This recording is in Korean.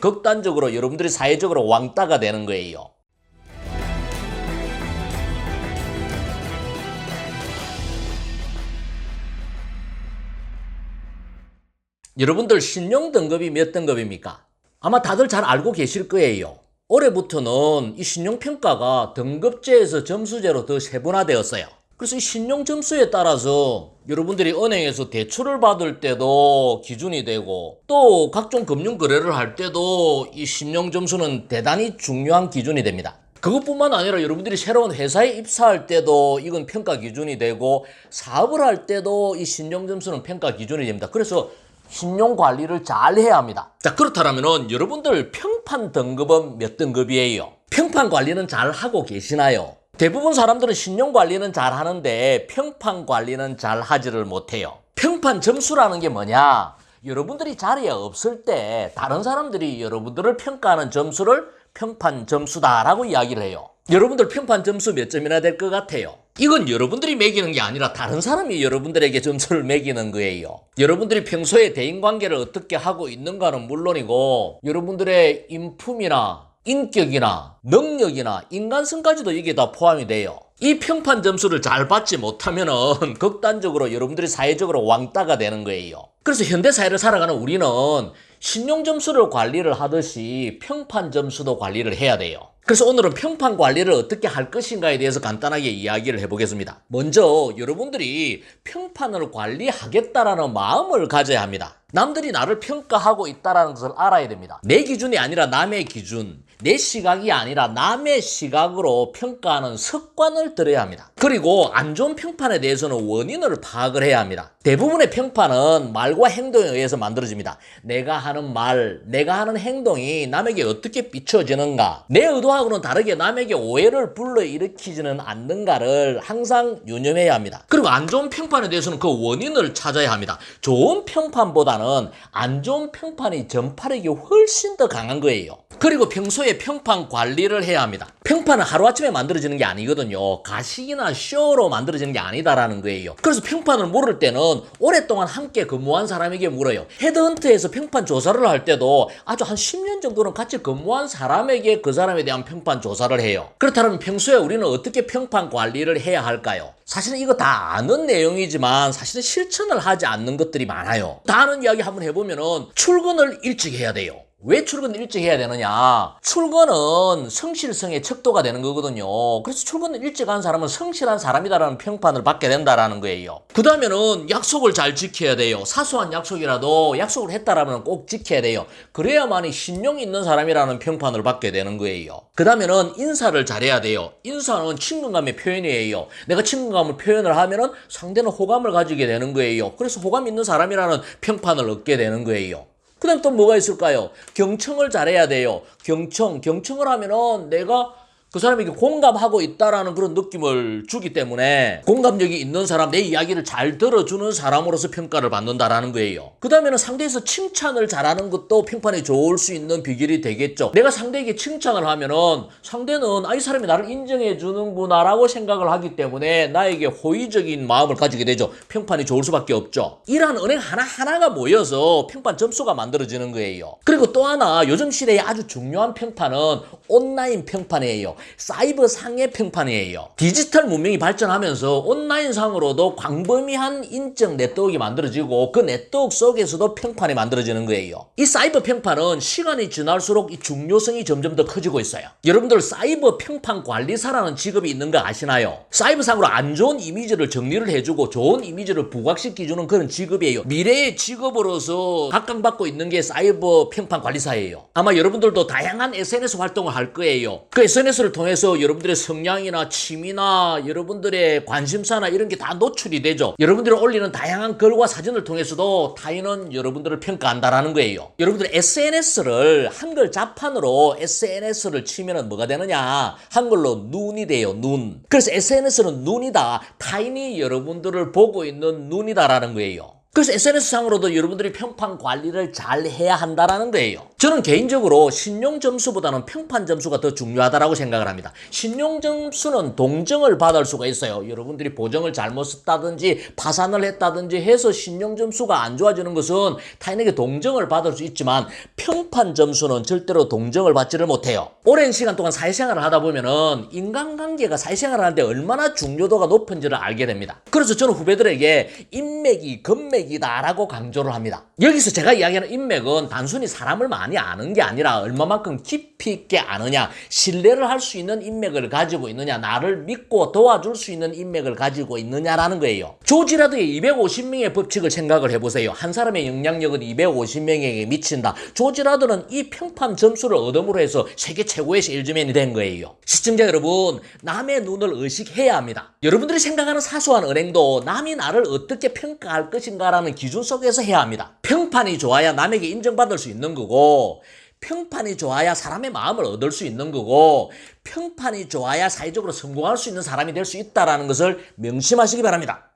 극단적으로 여러분들이 사회적으로 왕따가 되는 거예요. 여러분들 신용 등급이 몇 등급입니까? 아마 다들 잘 알고 계실 거예요. 올해부터는 이 신용평가가 등급제에서 점수제로 더 세분화되었어요. 그래서 이 신용 점수에 따라서 여러분들이 은행에서 대출을 받을 때도 기준이 되고 또 각종 금융 거래를 할 때도 이 신용 점수는 대단히 중요한 기준이 됩니다. 그것뿐만 아니라 여러분들이 새로운 회사에 입사할 때도 이건 평가 기준이 되고 사업을 할 때도 이 신용 점수는 평가 기준이 됩니다. 그래서 신용 관리를 잘 해야 합니다. 자, 그렇다면 여러분들 평판 등급은 몇 등급이에요? 평판 관리는 잘 하고 계시나요? 대부분 사람들은 신용 관리는 잘 하는데 평판 관리는 잘 하지를 못해요. 평판 점수라는 게 뭐냐? 여러분들이 자리에 없을 때 다른 사람들이 여러분들을 평가하는 점수를 평판 점수다라고 이야기를 해요. 여러분들 평판 점수 몇 점이나 될 것 같아요? 이건 여러분들이 매기는 게 아니라 다른 사람이 여러분들에게 점수를 매기는 거예요. 여러분들이 평소에 대인관계를 어떻게 하고 있는가는 물론이고 여러분들의 인품이나 인격이나 능력이나 인간성까지도 이게 다 포함이 돼요. 이 평판 점수를 잘 받지 못하면은 극단적으로 여러분들이 사회적으로 왕따가 되는 거예요. 그래서 현대사회를 살아가는 우리는 신용 점수를 관리를 하듯이 평판 점수도 관리를 해야 돼요. 그래서 오늘은 평판 관리를 어떻게 할 것인가에 대해서 간단하게 이야기를 해보겠습니다. 먼저 여러분들이 평판을 관리하겠다라는 마음을 가져야 합니다. 남들이 나를 평가하고 있다는 것을 알아야 됩니다. 내 기준이 아니라 남의 기준, 내 시각이 아니라 남의 시각으로 평가하는 습관을 들여야 합니다. 그리고 안 좋은 평판에 대해서는 원인을 파악을 해야 합니다. 대부분의 평판은 말과 행동에 의해서 만들어집니다. 내가 하는 말, 내가 하는 행동이 남에게 어떻게 비춰지는가, 내 의도하고는 다르게 남에게 오해를 불러일으키지는 않는가를 항상 유념해야 합니다. 그리고 안 좋은 평판에 대해서는 그 원인을 찾아야 합니다. 좋은 평판보다는 안 좋은 평판이 전파력이 훨씬 더 강한 거예요. 그리고 평소에 평판 관리를 해야 합니다. 평판은 하루아침에 만들어지는 게 아니거든요. 가식이나 쇼로 만들어지는 게 아니다라는 거예요. 그래서 평판을 물을 때는 오랫동안 함께 근무한 사람에게 물어요. 헤드헌트에서 평판 조사를 할 때도 아주 한 10년 정도는 같이 근무한 사람에게 그 사람에 대한 평판 조사를 해요. 그렇다면 평소에 우리는 어떻게 평판 관리를 해야 할까요? 사실은 이거 다 아는 내용이지만 사실은 실천을 하지 않는 것들이 많아요. 다 아는 이야기 한번 해보면은 출근을 일찍 해야 돼요. 왜 출근을 일찍 해야 되느냐? 출근은 성실성의 척도가 되는 거거든요. 그래서 출근을 일찍 한 사람은 성실한 사람이다라는 평판을 받게 된다라는 거예요. 그 다음에는 약속을 잘 지켜야 돼요. 사소한 약속이라도 약속을 했다라면 꼭 지켜야 돼요. 그래야만이 신용 있는 사람이라는 평판을 받게 되는 거예요. 그 다음에는 인사를 잘해야 돼요. 인사는 친근감의 표현이에요. 내가 친근감을 표현을 하면은 상대는 호감을 가지게 되는 거예요. 그래서 호감 있는 사람이라는 평판을 얻게 되는 거예요. 그 다음 또 뭐가 있을까요? 경청을 잘해야 돼요. 경청을 하면은 내가 그 사람에게 공감하고 있다라는 그런 느낌을 주기 때문에 공감력이 있는 사람, 내 이야기를 잘 들어주는 사람으로서 평가를 받는다라는 거예요. 그 다음에는 상대에서 칭찬을 잘하는 것도 평판에 좋을 수 있는 비결이 되겠죠. 내가 상대에게 칭찬을 하면은 상대는 이 사람이 나를 인정해 주는구나 라고 생각을 하기 때문에 나에게 호의적인 마음을 가지게 되죠. 평판이 좋을 수밖에 없죠. 이러한 은행 하나하나가 모여서 평판 점수가 만들어지는 거예요. 그리고 또 하나 요즘 시대에 아주 중요한 평판은 온라인 평판이에요. 사이버 상의 평판이에요. 디지털 문명이 발전하면서 온라인 상으로도 광범위한 인적 네트워크가 만들어지고 그 네트워크 속에서도 평판이 만들어지는 거예요. 이 사이버 평판은 시간이 지날수록 이 중요성이 점점 더 커지고 있어요. 여러분들 사이버 평판 관리사라는 직업이 있는 거 아시나요? 사이버 상으로 안 좋은 이미지를 정리를 해주고 좋은 이미지를 부각시켜주는 그런 직업이에요. 미래의 직업으로서 각광받고 있는 게 사이버 평판 관리사예요. 아마 여러분들도 다양한 SNS 활동을 할 거예요. 그 SNS를 통해서 여러분들의 성향이나 취미나 여러분들의 관심사나 이런 게 다 노출이 되죠. 여러분들이 올리는 다양한 글과 사진을 통해서도 타인은 여러분들을 평가한다라는 거예요. 여러분들이 SNS를 한글 자판으로 SNS를 치면은 뭐가 되느냐? 한글로 눈이 돼요. 눈. 그래서 SNS는 눈이다. 타인이 여러분들을 보고 있는 눈이다라는 거예요. 그래서 SNS상으로도 여러분들이 평판 관리를 잘 해야 한다라는 거예요. 저는 개인적으로 신용 점수보다는 평판 점수가 더 중요하다고 생각을 합니다. 신용 점수는 동정을 받을 수가 있어요. 여러분들이 보정을 잘못 썼다든지 파산을 했다든지 해서 신용 점수가 안 좋아지는 것은 타인에게 동정을 받을 수 있지만 평판 점수는 절대로 동정을 받지를 못해요. 오랜 시간 동안 사회생활을 하다 보면은 인간관계가 사회생활을 하는데 얼마나 중요도가 높은지를 알게 됩니다. 그래서 저는 후배들에게 인맥이 건맥이다라고 강조를 합니다. 여기서 제가 이야기하는 인맥은 단순히 사람을 많이 아는 게 아니라 얼마만큼 깊이 있게 아느냐, 신뢰를 할 수 있는 인맥을 가지고 있느냐, 나를 믿고 도와줄 수 있는 인맥을 가지고 있느냐라는 거예요. 조지라드의 250명의 법칙을 생각을 해보세요. 한 사람의 영향력은 250명에게 미친다. 조지라드는 이 평판 점수를 얻음으로 해서 세계 최고의 세일즈맨이 된 거예요. 시청자 여러분, 남의 눈을 의식해야 합니다. 여러분들이 생각하는 사소한 은행도 남이 나를 어떻게 평가할 것인가라는 기준 속에서 해야 합니다. 평판이 좋아야 남에게 인정받을 수 있는 거고, 평판이 좋아야 사람의 마음을 얻을 수 있는 거고, 평판이 좋아야 사회적으로 성공할 수 있는 사람이 될 수 있다는 것을 명심하시기 바랍니다.